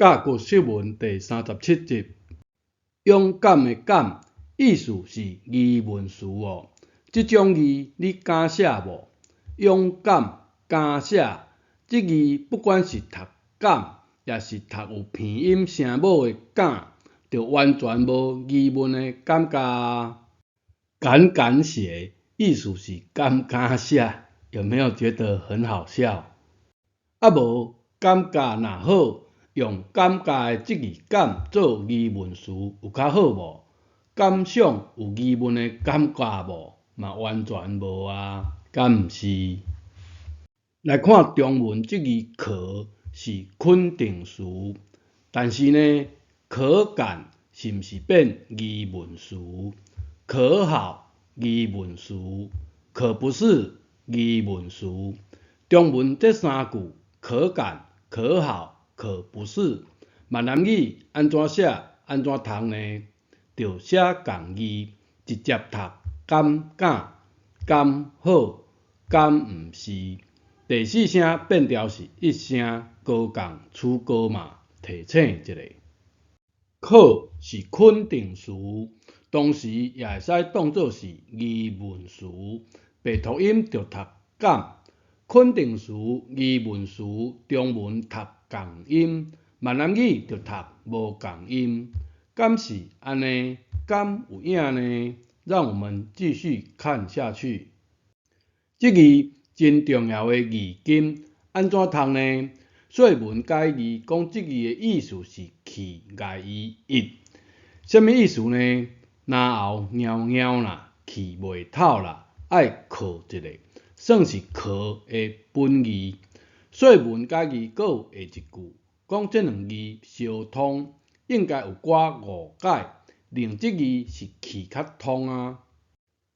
甲骨释文第37集，勇敢的敢，意思是疑问词哦。这种字你敢写无？勇敢敢写，这字不管是读敢，也是读有鼻音声母的敢，就完全无疑问的感觉啊。敢写，意思是敢写，有没有觉得很好笑？啊无感觉若好，用感觉的这字感做疑问词有较好无？感想有疑问的感觉无？嘛完全无啊，敢毋是？来看中文这字可是肯定词，但是呢，可感是毋是变疑问词？可好疑问词，可不是疑问词。中文这三句可感、可好、可不是，闽南语安怎写、安怎读呢？就写共字，直接读敢敢、敢好、敢毋是。第四声变调是一声高降出高嘛，提醒一下。可是肯定词，同时也会使当作是疑问词，白读音就读敢。肯定词、疑问词，中文读共音，闽南语就读无共音。敢是安尼？敢有影呢？让我们继续看下去。这字真重要的字根，安怎读呢？说文解字讲这字的意思是去外于一，什么意思呢？若后猫猫啦，去袂透啦，爱靠一下。算是靠的本义。说文解字阁有下一句，讲这两字相通，应该有寡误解，令这字是气较通啊。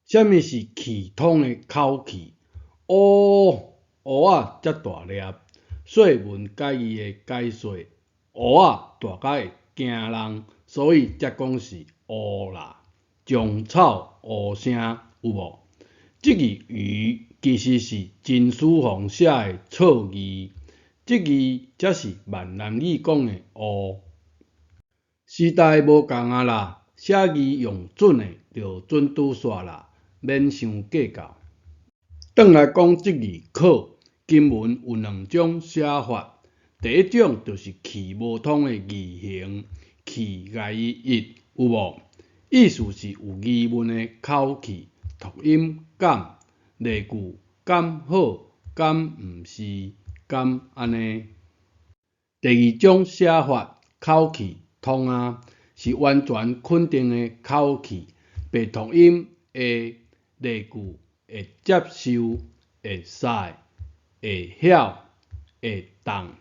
什么是气通的口气？仔遮大粒。说文解字的解说，仔大甲会惊人，所以才讲是啦。种草声有无？这字鱼其实是陈思宏写的错字，这字才是闽南语讲的乌。时代无共啊啦，写字用准的就准拄煞啦，免伤计较。转来讲这字可，今文有两种写法，第一种就是气无通的字形，气外于一，有无？意思是有疑问的口气，读音敢。例句敢好、敢毋是、敢安尼。第二种写法，口气通啊，是完全肯定的口气，白读音会。例句会接受、会使、会晓、会当。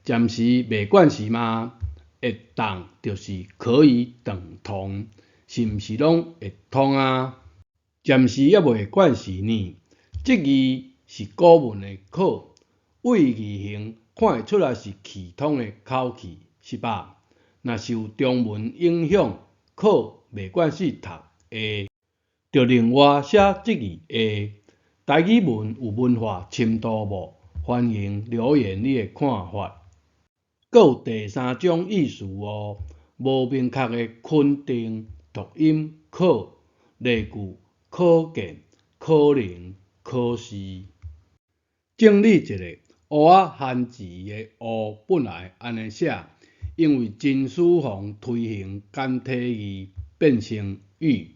暂时袂管是吗？会当就是可以等同，是毋是拢会通啊？暂时也袂管是呢。这字是古文的可，为字形看会出来是气通的口气，是吧？若受中文影响，可袂管是读会，就另外写这字会。台语文有文化深度无？欢迎留言你的看法。阁有第三种意思哦，无明确的肯定，读音可。例句可见、可能、可是。整理一下，仔汉字的本来安尼写，因为陈思宏推行简体字变成语，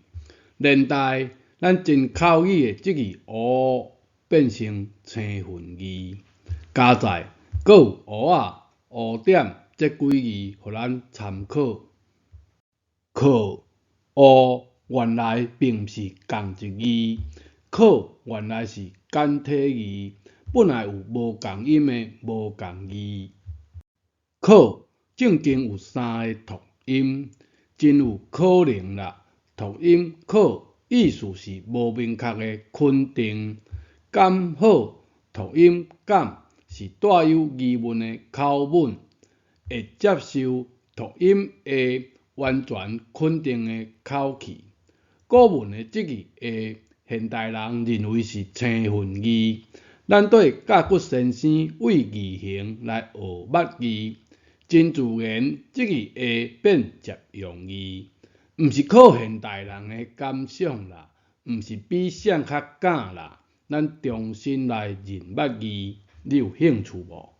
连带咱真口语的这字变成青分字，加在阁有点这几字互咱参考。可原来并不是同一字，可原来是简体字，本来有无共音的无共字。可正经有三个读音，真有可能啦。读音可，意思是无明确的肯定。敢好，读音敢，是带有疑问的口吻。会接受，读音会，完全肯定的口气。古文的这字会，现代人认为是青分字。咱对甲骨先生为字形来学捌字，真自然即句会变接容易，毋是靠现代人的感想啦，毋是比谁较敢啦，咱重新来认捌字，你有兴趣无？